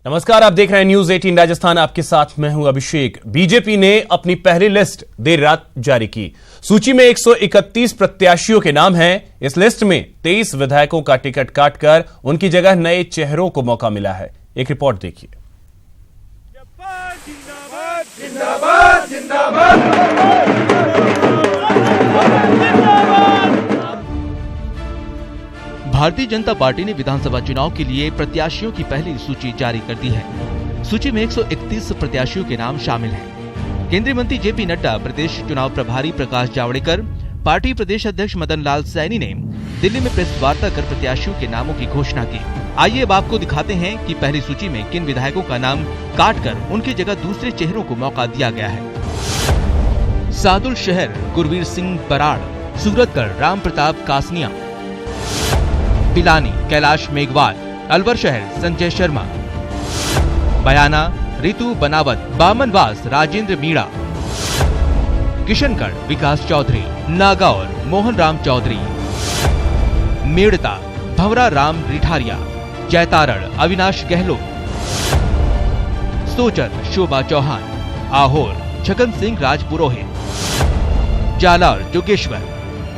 नमस्कार, आप देख रहे हैं न्यूज 18 राजस्थान। आपके साथ मैं हूं अभिषेक। बीजेपी ने अपनी पहली लिस्ट देर रात जारी की। सूची में 131 प्रत्याशियों के नाम हैं। इस लिस्ट में 23 विधायकों का टिकट काटकर उनकी जगह नए चेहरों को मौका मिला है। एक रिपोर्ट देखिए। जिंदाबाद जिंदाबाद भारतीय जनता पार्टी ने विधानसभा चुनाव के लिए प्रत्याशियों की पहली सूची जारी कर दी है। सूची में 131 प्रत्याशियों के नाम शामिल हैं। केंद्रीय मंत्री जेपी नड्डा, प्रदेश चुनाव प्रभारी प्रकाश जावड़ेकर, पार्टी प्रदेश अध्यक्ष मदन लाल सैनी ने दिल्ली में प्रेस वार्ता कर प्रत्याशियों के नामों की घोषणा की। आइए अब आपको दिखाते हैं कि पहली सूची में किन विधायकों का नाम काटकर उनकी जगह दूसरे चेहरों को मौका दिया गया है। सादुल शहर गुरवीर सिंह बराड़, सूरतगढ़ राम प्रताप कासनिया, पिलानी कैलाश मेघवाल, अलवर शहर संजय शर्मा, बयाना रितु बनावत, बामनवास राजेंद्र मीणा, किशनगढ़ विकास चौधरी, नागौर मोहन राम चौधरी, मेड़ता भंवरा राम रिठारिया, जैतारण अविनाश गहलोत, सोचत शोभा चौहान, आहोर छगन सिंह राजपुरोहित, जालौर जोगेश्वर,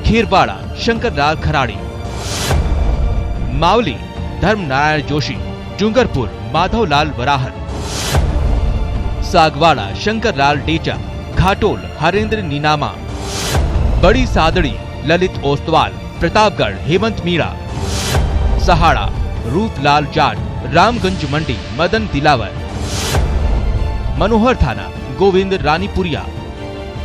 खीरवाड़ा शंकर लाल खराड़ी, मावली धर्म नारायण जोशी, डूंगरपुर माधव लाल वराहर, सागवाड़ा शंकर लाल डेचा, घाटोल हरेंद्र नीनामा, बड़ी सादड़ी ललित ओस्तवाल, प्रतापगढ़ हेमंत मीणा, सहाड़ा रूपलाल जाट, रामगंज मंडी मदन दिलावर, मनोहर थाना गोविंद रानीपुरिया।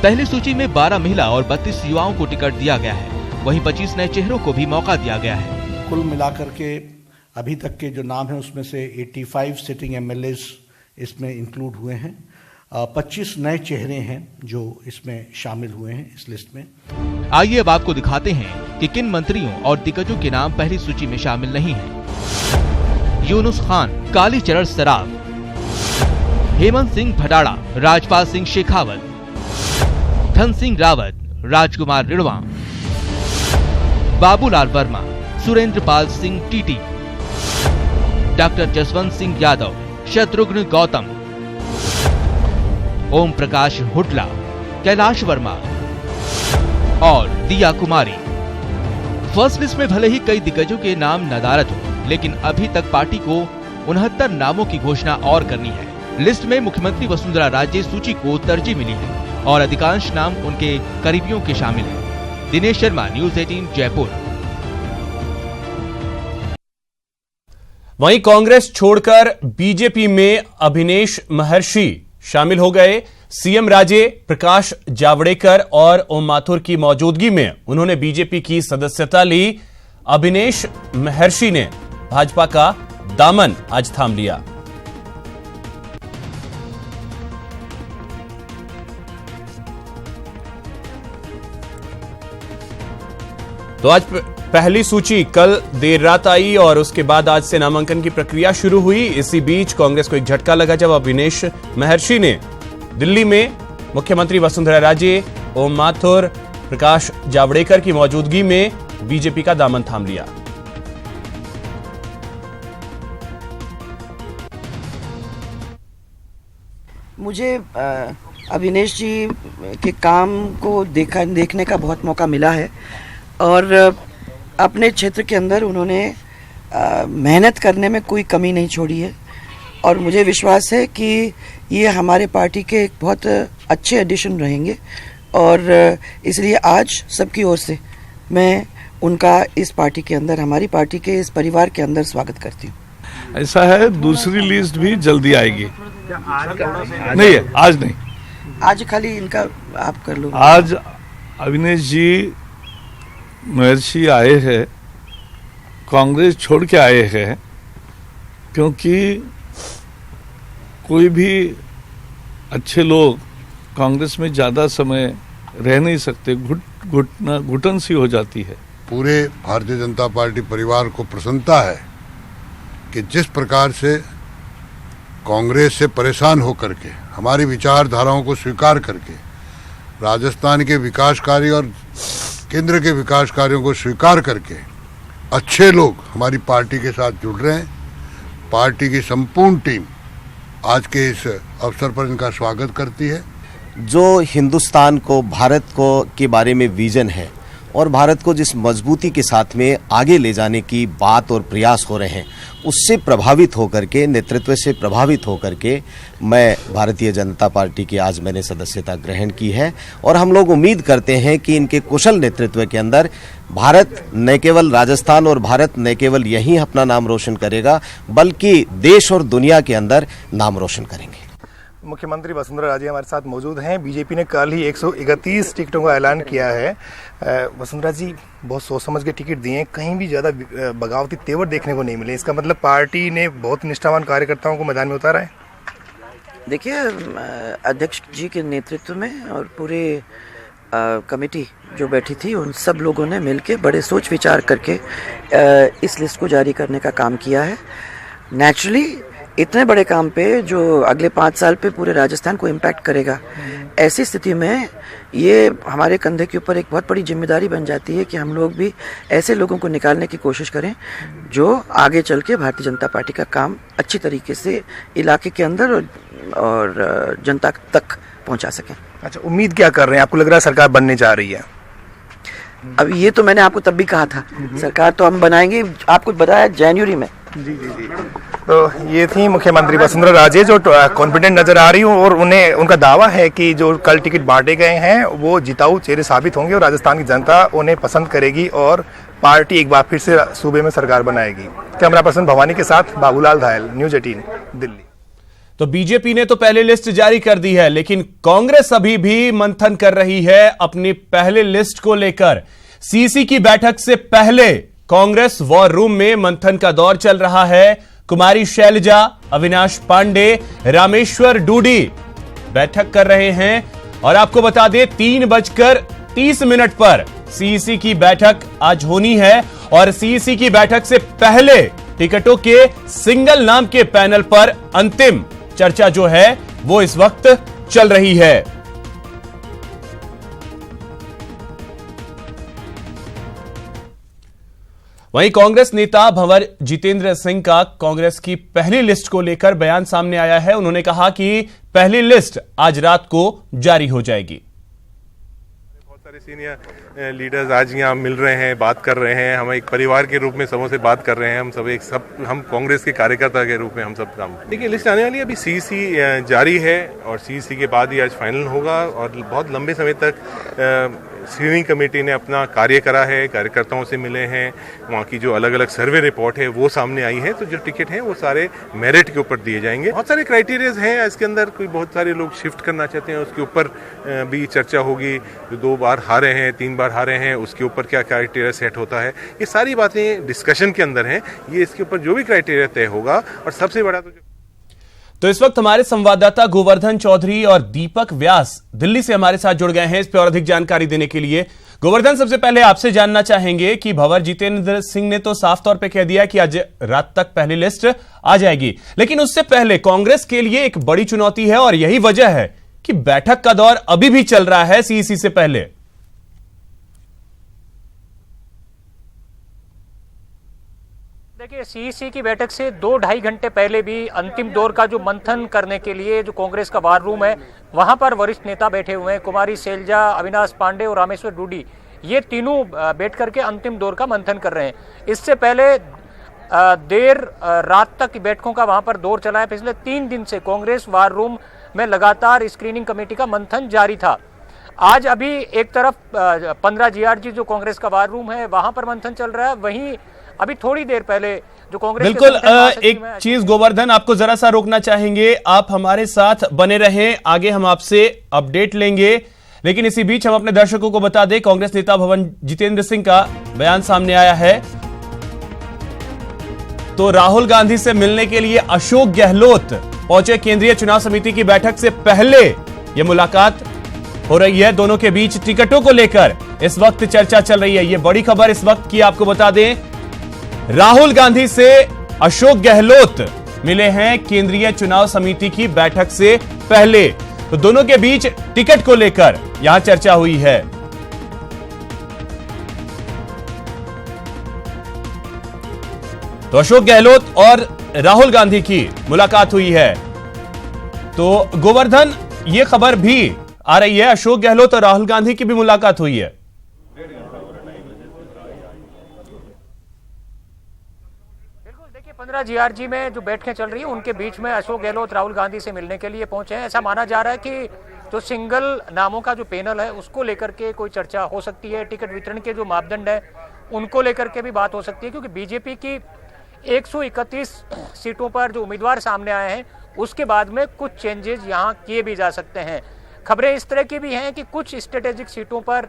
पहली सूची में 12 महिला और 32 युवाओं को टिकट दिया गया है। वहीं 25 नए चेहरों को भी मौका दिया गया है। कुल मिलाकर के अभी तक के जो नाम हैं उसमें से 85 सिटिंग एमएलएस इसमें इंक्लूड हुए हैं। 25 नए चेहरे हैं जो इसमें शामिल हुए हैं इस लिस्ट में। आइए अब आपको दिखाते हैं कि किन मंत्रियों और दिग्गजों के नाम पहली सूची में शामिल नहीं हैं। यूनुस खान कालीचरण सराफ, हेमंत सिंह भडाड़ा, राजपाल सिंह शेखावत, धन सिंह रावत, राजकुमार रिड़वा, बाबूलाल वर्मा, सुरेंद्र पाल सिंह टीटी, डॉक्टर जसवंत सिंह यादव, शत्रुघ्न गौतम, ओम प्रकाश हुड्डा, कैलाश वर्मा और दिया कुमारी। फर्स्ट लिस्ट में भले ही कई दिग्गजों के नाम नदारद हो, लेकिन अभी तक पार्टी को 69 नामों की घोषणा और करनी है। लिस्ट में मुख्यमंत्री वसुंधरा राजे सूची को तरजीह मिली है और अधिकांश नाम उनके करीबियों के शामिल हैं। दिनेश शर्मा, न्यूज 18 जयपुर। वहीं कांग्रेस छोड़कर बीजेपी में अभिनेश महर्षि शामिल हो गए। सीएम राजे, प्रकाश जावड़ेकर और ओम माथुर की मौजूदगी में उन्होंने बीजेपी की सदस्यता ली। अभिनेश महर्षि ने भाजपा का दामन आज थाम लिया। तो आज पहली सूची कल देर रात आई और उसके बाद आज से नामांकन की प्रक्रिया शुरू हुई। इसी बीच कांग्रेस को एक झटका लगा जब अभिनेश महर्षि ने दिल्ली में मुख्यमंत्री वसुंधरा राजे, ओम माथुर, प्रकाश जावड़ेकर की मौजूदगी में बीजेपी का दामन थाम लिया। मुझे अभिनेश जी के काम को देखने का बहुत मौका मिला है और अपने क्षेत्र के अंदर उन्होंने मेहनत करने में कोई कमी नहीं छोड़ी है और मुझे विश्वास है कि ये हमारे पार्टी के एक बहुत अच्छे एडिशन रहेंगे और इसलिए आज सबकी ओर से मैं उनका इस पार्टी के अंदर, हमारी पार्टी के इस परिवार के अंदर स्वागत करती हूँ। ऐसा है, दूसरी लिस्ट भी जल्दी आएगी। नहीं है, आज नहीं, आज खाली इनका आप कर लो। आज अविनेश जी महर्षि आए हैं, कांग्रेस छोड़ के आए हैं, क्योंकि कोई भी अच्छे लोग कांग्रेस में ज्यादा समय रह नहीं सकते, घुटन सी हो जाती है। पूरे भारतीय जनता पार्टी परिवार को प्रसन्नता है कि जिस प्रकार से कांग्रेस से परेशान होकर के हमारी विचारधाराओं को स्वीकार करके राजस्थान के विकास कार्य और केंद्र के विकास कार्यों को स्वीकार करके अच्छे लोग हमारी पार्टी के साथ जुड़ रहे हैं। पार्टी की संपूर्ण टीम आज के इस अवसर पर इनका स्वागत करती है। जो हिंदुस्तान को, भारत को के बारे में विजन है और भारत को जिस मजबूती के साथ में आगे ले जाने की बात और प्रयास हो रहे हैं, उससे प्रभावित होकर के, नेतृत्व से प्रभावित होकर के मैं भारतीय जनता पार्टी की आज मैंने सदस्यता ग्रहण की है। और हम लोग उम्मीद करते हैं कि इनके कुशल नेतृत्व के अंदर भारत न केवल राजस्थान और भारत न केवल यहीं अपना नाम रोशन करेगा, बल्कि देश और दुनिया के अंदर नाम रोशन करेंगे। मुख्यमंत्री वसुंधरा राजे हमारे साथ मौजूद हैं। बीजेपी ने कल ही 131 टिकटों का ऐलान किया है। वसुंधरा जी, बहुत सोच समझ के टिकट दिए, कहीं भी ज़्यादा बगावती तेवर देखने को नहीं मिले। इसका मतलब पार्टी ने बहुत निष्ठावान कार्यकर्ताओं को मैदान में उतारा है। देखिए, अध्यक्ष जी के नेतृत्व में और पूरे कमेटी जो बैठी थी, उन सब लोगों ने मिलकर बड़े सोच विचार करके इस लिस्ट को जारी करने का काम किया है। नेचुरली इतने बड़े काम पे जो अगले 5 साल पे पूरे राजस्थान को इम्पैक्ट करेगा, ऐसी स्थिति में ये हमारे कंधे के ऊपर एक बहुत बड़ी जिम्मेदारी बन जाती है कि हम लोग भी ऐसे लोगों को निकालने की कोशिश करें जो आगे चल के भारतीय जनता पार्टी का काम अच्छी तरीके से इलाके के अंदर और जनता तक पहुंचा सकें। अच्छा, उम्मीद क्या कर रहे हैं? आपको लग रहा है सरकार बनने जा रही है? अब ये तो मैंने आपको तब भी कहा था, सरकार तो हम बनाएंगे, आपको बताया जनवरी में। जी। तो ये थी मुख्यमंत्री वसुंधरा राजे, जो कॉन्फिडेंट नजर आ रही हूँ और उनका दावा है कि जो कल टिकट बांटे गए हैं वो जिताऊ चेहरे साबित होंगे और राजस्थान की जनता उन्हें पसंद करेगी और पार्टी एक बार फिर से सूबे में सरकार बनाएगी। कैमरा पर्सन भवानी के साथ बाबूलाल धायल, न्यूज़ 18 दिल्ली। तो बीजेपी ने तो पहले लिस्ट जारी कर दी है, लेकिन कांग्रेस अभी भी मंथन कर रही है अपनी पहले लिस्ट को लेकर। सीसी की बैठक से पहले कांग्रेस वॉर रूम में मंथन का दौर चल रहा है। कुमारी शैलजा, अविनाश पांडे, रामेश्वर डूडी बैठक कर रहे हैं। और आपको बता दें, 3:30 पर सीईसी की बैठक आज होनी है और सीईसी की बैठक से पहले टिकटों के सिंगल नाम के पैनल पर अंतिम चर्चा जो है वो इस वक्त चल रही है। वहीं कांग्रेस नेता भंवर जितेंद्र सिंह का कांग्रेस की पहली लिस्ट को लेकर बयान सामने आया है। उन्होंने कहा कि पहली लिस्ट आज रात को जारी हो जाएगी। बहुत सारे सीनियर लीडर्स आज यहाँ मिल रहे हैं, बात कर रहे हैं। हम एक परिवार के रूप में सबों से बात कर रहे हैं। हम कांग्रेस के कार्यकर्ता के रूप में हम सब काम। देखिए, लिस्ट आने वाली है, अभी सीईसी जारी है और सीईसी के बाद ही आज फाइनल होगा। और बहुत लंबे समय तक स्क्रीनिंग कमेटी ने अपना कार्य करा है, कार्यकर्ताओं से मिले हैं, वहाँ की जो अलग अलग सर्वे रिपोर्ट है वो सामने आई है। तो जो टिकट हैं वो सारे मेरिट के ऊपर दिए जाएंगे। बहुत सारे क्राइटेरियाज हैं इसके अंदर, कोई बहुत सारे लोग शिफ्ट करना चाहते हैं, उसके ऊपर भी चर्चा होगी। जो 2 बार हारे हैं, 3 बार हारे हैं, उसके ऊपर क्या क्राइटेरिया सेट होता है, ये सारी बातें डिस्कशन के अंदर हैं। ये इसके ऊपर जो भी क्राइटेरिया तय होगा। और सबसे बड़ा तो इस वक्त हमारे संवाददाता गोवर्धन चौधरी और दीपक व्यास दिल्ली से हमारे साथ जुड़ गए हैं इस पर और अधिक जानकारी देने के लिए। गोवर्धन, सबसे पहले आपसे जानना चाहेंगे कि भंवर जितेंद्र सिंह ने तो साफ तौर पे कह दिया कि आज रात तक पहली लिस्ट आ जाएगी, लेकिन उससे पहले कांग्रेस के लिए एक बड़ी चुनौती है और यही वजह है कि बैठक का दौर अभी भी चल रहा है सीईसी से पहले। देखिए, सीईसी की बैठक से 2-2.5 घंटे पहले भी अंतिम दौर का जो मंथन करने के लिए जो कांग्रेस का वार रूम है, वहां पर वरिष्ठ नेता बैठे हुए हैं। कुमारी शैलजा, अविनाश पांडे और रामेश्वर डूडी, ये तीनों बैठ करके अंतिम दौर का मंथन कर रहे हैं। इससे पहले देर रात तक की बैठकों का वहां पर दौर चला है। पिछले 3 दिन से कांग्रेस वार रूम में लगातार स्क्रीनिंग कमेटी का मंथन जारी था। आज अभी एक तरफ 15 GRG जो कांग्रेस का वार रूम है वहां पर मंथन चल रहा है, वहीं अभी थोड़ी देर पहले जो कांग्रेस बिल्कुल एक चीज गोवर्धन, आपको जरा सा रोकना चाहेंगे, आप हमारे साथ बने रहें, आगे हम आपसे अपडेट लेंगे। लेकिन इसी बीच हम अपने दर्शकों को बता दें, कांग्रेस नेता भंवर जितेंद्र सिंह का बयान सामने आया है। तो राहुल गांधी से मिलने के लिए अशोक गहलोत पहुंचे। केंद्रीय चुनाव समिति की बैठक से पहले यह मुलाकात हो रही है। दोनों के बीच टिकटों को लेकर इस वक्त चर्चा चल रही है। यह बड़ी खबर इस वक्त की आपको बता दें, राहुल गांधी से अशोक गहलोत मिले हैं केंद्रीय चुनाव समिति की बैठक से पहले। तो दोनों के बीच टिकट को लेकर यहां चर्चा हुई है। तो अशोक गहलोत और राहुल गांधी की मुलाकात हुई है। तो गोवर्धन, ये खबर भी आ रही है अशोक गहलोत और राहुल गांधी की भी मुलाकात हुई है। बिल्कुल, देखिए 15 GRG में जो बैठकें चल रही हैं उनके बीच में अशोक गहलोत राहुल गांधी से मिलने के लिए पहुंचे हैं। ऐसा माना जा रहा है कि जो सिंगल नामों का जो पैनल है उसको लेकर के कोई चर्चा हो सकती है। टिकट वितरण के जो मापदंड है उनको लेकर के भी बात हो सकती है, क्योंकि बीजेपी की 131 सीटों पर जो उम्मीदवार सामने आए हैं उसके बाद में कुछ चेंजेस यहां किए भी जा सकते हैं। खबरें इस तरह की भी हैं कि कुछ स्ट्रेटेजिक सीटों पर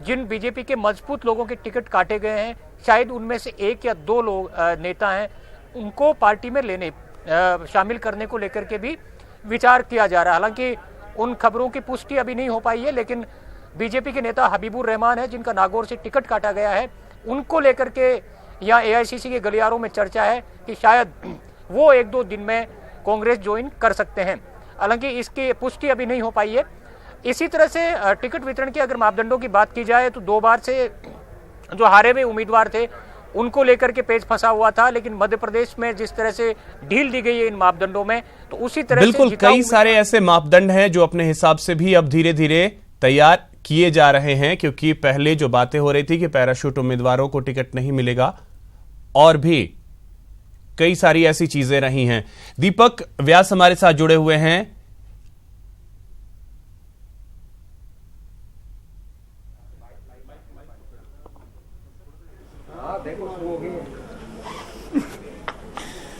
जिन बीजेपी के मजबूत लोगों के टिकट काटे गए हैं, शायद उनमें से 1 या 2 लोग नेता हैं, उनको पार्टी में लेने शामिल करने को लेकर के भी विचार किया जा रहा है। हालांकि उन खबरों की पुष्टि अभी नहीं हो पाई है, लेकिन बीजेपी के नेता हबीबुर रहमान है जिनका नागौर से टिकट काटा गया है, उनको लेकर के यहाँ AICC के गलियारों में चर्चा है कि शायद वो 1-2 दिन में कांग्रेस ज्वाइन कर सकते हैं। हालांकि इसकी पुष्टि अभी नहीं हो पाई है। इसी तरह से टिकट वितरण के अगर मापदंडों की बात की जाए तो 2 बार से जो हारे हुए उम्मीदवार थे उनको लेकर के पेच फंसा हुआ था, लेकिन मध्य प्रदेश में जिस तरह से ढील दी गई है इन मापदंडों में, तो उसी तरह बिल्कुल कई सारे ऐसे मापदंड हैं जो अपने हिसाब से भी अब धीरे धीरे तैयार किए जा रहे हैं, क्योंकि पहले जो बातें हो रही थी कि पैराशूट उम्मीदवारों को टिकट नहीं मिलेगा, और भी कई सारी ऐसी चीजें रही हैं। दीपक व्यास हमारे साथ जुड़े हुए हैं।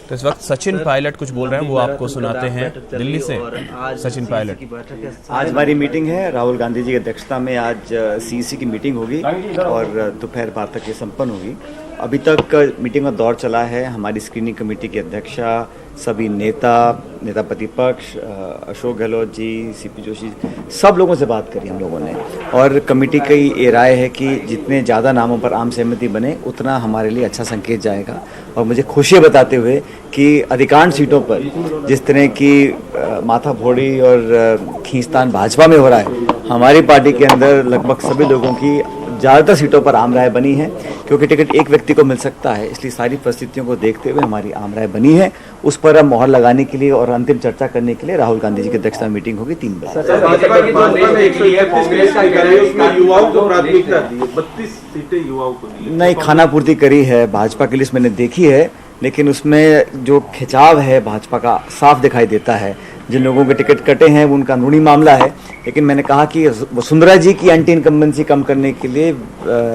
तो इस वक्त सचिन पायलट कुछ बोल रहे हैं, वो आपको सुनाते हैं दिल्ली से। सचिन पायलट, आज हमारी मीटिंग है राहुल गांधी जी की अध्यक्षता में। आज CEC की मीटिंग होगी और दोपहर बाद तक ये संपन्न होगी। अभी तक मीटिंग का दौर चला है। हमारी स्क्रीनिंग कमेटी की अध्यक्षा, सभी नेता प्रतिपक्ष, अशोक गहलोत जी, CP जोशी, सब लोगों से बात करी हम लोगों ने, और कमेटी की ये राय है कि जितने ज़्यादा नामों पर आम सहमति बने उतना हमारे लिए अच्छा संकेत जाएगा। और मुझे खुशी बताते हुए कि अधिकांश सीटों पर जिस तरह की माथाफोड़ी और खींचतान भाजपा में हो रहा है, हमारी पार्टी के अंदर लगभग सभी लोगों की ज़्यादातर सीटों पर आम राय बनी है, क्योंकि टिकट एक व्यक्ति को मिल सकता है, इसलिए सारी परिस्थितियों को देखते हुए हमारी आम राय बनी है। उस पर अब मोहर लगाने के लिए और अंतिम चर्चा करने के लिए राहुल गांधी जी की अध्यक्षता में मीटिंग होगी 3 बजे। नहीं, खाना पूर्ति करी है भाजपा की लिस्ट मैंने देखी है, लेकिन उसमें जो खिंचाव है भाजपा का साफ दिखाई देता है। जिन लोगों के टिकट कटे हैं वो उनका कानूनी मामला है, लेकिन मैंने कहा कि वसुंधरा जी की एंटी इनकम्बेंसी कम करने के लिए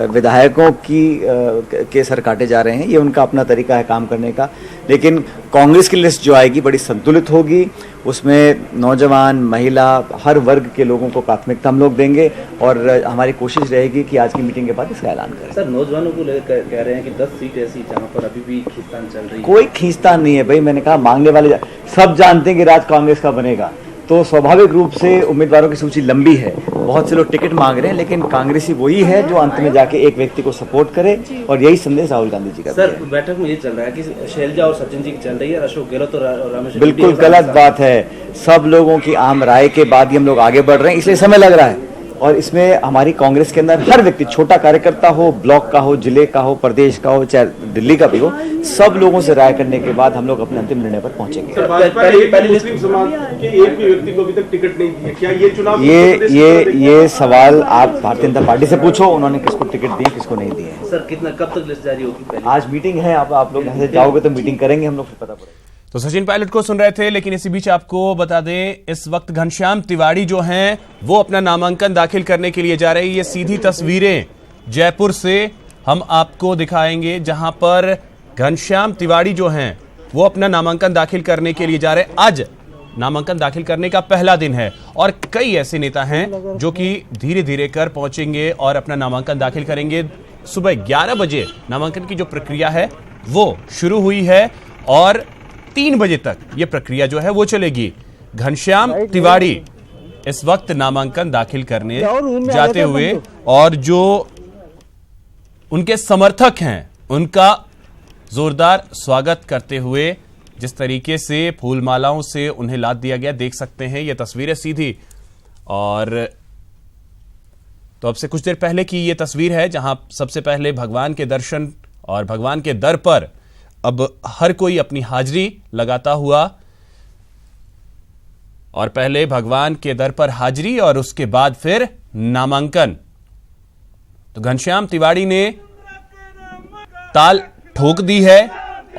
विधायकों के सर काटे जा रहे हैं। ये उनका अपना तरीका है काम करने का, लेकिन कांग्रेस की लिस्ट जो आएगी बड़ी संतुलित होगी। उसमें नौजवान, महिला, हर वर्ग के लोगों को प्राथमिकता हम लोग देंगे, और हमारी कोशिश रहेगी कि आज की मीटिंग के बाद इसका ऐलान करें। सर, नौजवानों को लेकर कह रहे हैं कि 10 सीट ऐसी जहां पर अभी भी खींचतान चल रही है। कोई खींचतान नहीं है भाई, मैंने कहा मांगने वाले सब जानते हैं कि राज कांग्रेस का बनेगा, तो स्वाभाविक रूप से उम्मीदवारों की सूची लंबी है, बहुत से लोग टिकट मांग रहे हैं, लेकिन कांग्रेसी वही है जो अंत में जाके एक व्यक्ति को सपोर्ट करे, और यही संदेश राहुल गांधी जी का। सर, बैठक में ये चल रहा है कि शैलजा और सचिन जी की चल रही है, अशोक गहलोत और रमेश। बिल्कुल गलत बात है। सब लोगों की आम राय के बाद ही हम लोग आगे बढ़ रहे हैं, इसलिए समय लग रहा है। और इसमें हमारी कांग्रेस के अंदर हर व्यक्ति, छोटा कार्यकर्ता हो, ब्लॉक का हो, जिले का हो, प्रदेश का हो, चाहे दिल्ली का भी हो, सब लोगों से राय करने के बाद हम लोग अपने अंतिम निर्णय पर पहुंचेंगे। मुस्लिम समाज के एक भी व्यक्ति को अभी तक टिकट नहीं दिया, क्या ये चुनाव? ये सवाल आप भारतीय जनता पार्टी से पूछो, उन्होंने किसको टिकट दी, किसको नहीं दिए। सर, कितना कब तक लिस्ट जारी होगी? आज मीटिंग है, आप लोग यहाँ से जाओगे तो मीटिंग करेंगे हम लोग, फिर पता पड़ेगा। तो सचिन पायलट को सुन रहे थे, लेकिन इसी बीच आपको बता दें इस वक्त घनश्याम तिवाड़ी जो हैं वो अपना नामांकन दाखिल करने के लिए जा रहे हैं। ये सीधी तस्वीरें जयपुर से हम आपको दिखाएंगे, जहां पर घनश्याम तिवाड़ी जो हैं वो अपना नामांकन दाखिल करने के लिए जा रहे हैं। आज नामांकन दाखिल करने का पहला दिन है और कई ऐसे नेता हैं जो कि धीरे धीरे कर पहुंचेंगे और अपना नामांकन दाखिल करेंगे। सुबह 11 बजे नामांकन की जो प्रक्रिया है वो शुरू हुई है और 3 बजे तक ये प्रक्रिया जो है वो चलेगी। घनश्याम तिवाड़ी इस वक्त नामांकन दाखिल करने जाते हुए और जो उनके समर्थक हैं उनका जोरदार स्वागत करते हुए जिस तरीके से फूलमालाओं से उन्हें लाद दिया गया, देख सकते हैं ये तस्वीरें सीधी। और तो अब से कुछ देर पहले की ये तस्वीर है जहां सबसे पहले भगवान के दर्शन और भगवान के दर पर अब हर कोई अपनी हाजिरी लगाता हुआ, और पहले भगवान के दर पर हाजिरी और उसके बाद फिर नामांकन। तो घनश्याम तिवाड़ी ने ताल ठोक दी है।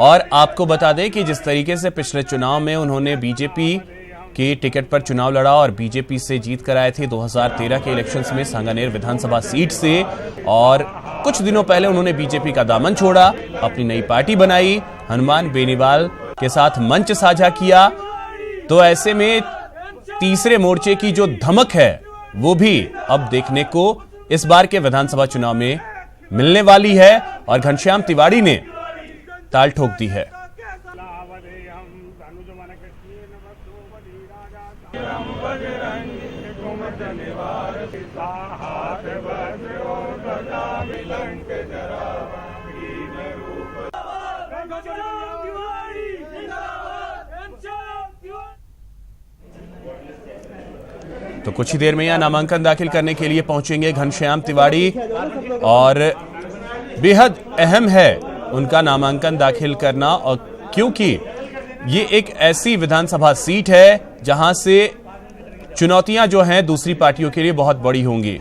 और आपको बता दें कि जिस तरीके से पिछले चुनाव में उन्होंने बीजेपी के टिकट पर चुनाव लड़ा और बीजेपी से जीत कर आए थे 2013 के इलेक्शंस में सांगानेर विधानसभा सीट से, और कुछ दिनों पहले उन्होंने बीजेपी का दामन छोड़ा, अपनी नई पार्टी बनाई, हनुमान बेनीवाल के साथ मंच साझा किया। तो ऐसे में तीसरे मोर्चे की जो धमक है वो भी अब देखने को इस बार के विधानसभा चुनाव में मिलने वाली है, और घनश्याम तिवाड़ी ने ताल ठोक दी है। तो कुछ ही देर में यहां नामांकन दाखिल करने के लिए पहुंचेंगे घनश्याम तिवाड़ी, और बेहद अहम है उनका नामांकन दाखिल करना, और क्योंकि ये एक ऐसी विधानसभा सीट है जहां से चुनौतियां जो हैं दूसरी पार्टियों के लिए बहुत बड़ी होंगी।